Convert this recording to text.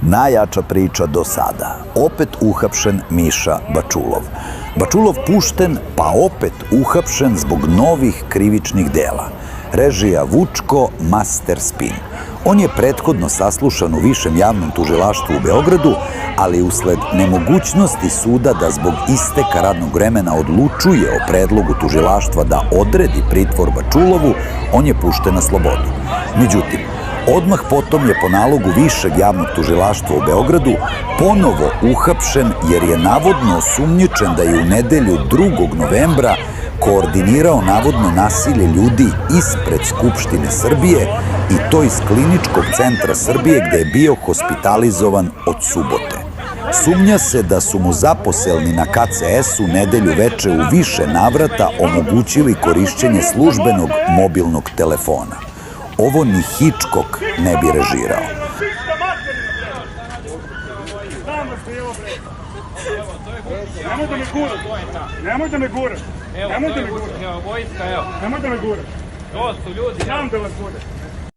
Najjača priča do sada. Opet uhapšen Miša Bačulov. Bačulov pušten, pa opet uhapšen zbog novih krivičnih dela. Režija Vučko, master spin. On je prethodno saslušan u Višem javnom tužilaštvu u Beogradu, ali usled nemogućnosti suda da zbog isteka radnog vremena odlučuje o predlogu tužilaštva da odredi pritvor Bačulovu, on je pušten na slobodu. Međutim, odmah potom je po nalogu Višeg javnog tužilaštva u Beogradu ponovo uhapšen jer je navodno osumnjičen da je u nedelju 2. novembra koordinirao navodno nasilje ljudi ispred Skupštine Srbije i to iz Kliničkog centra Srbije gde je bio hospitalizovan od subote. Sumnja se da su mu zaposleni na KCS-u nedelju veče u više navrata omogućili korišćenje službenog mobilnog telefona. Ovo ni Hitchcock ne bi režirao. Nemoj da me guraš. Nemoj da me guraš. Nemoj da me guraš. To su ljudi. Znam da vas guraš.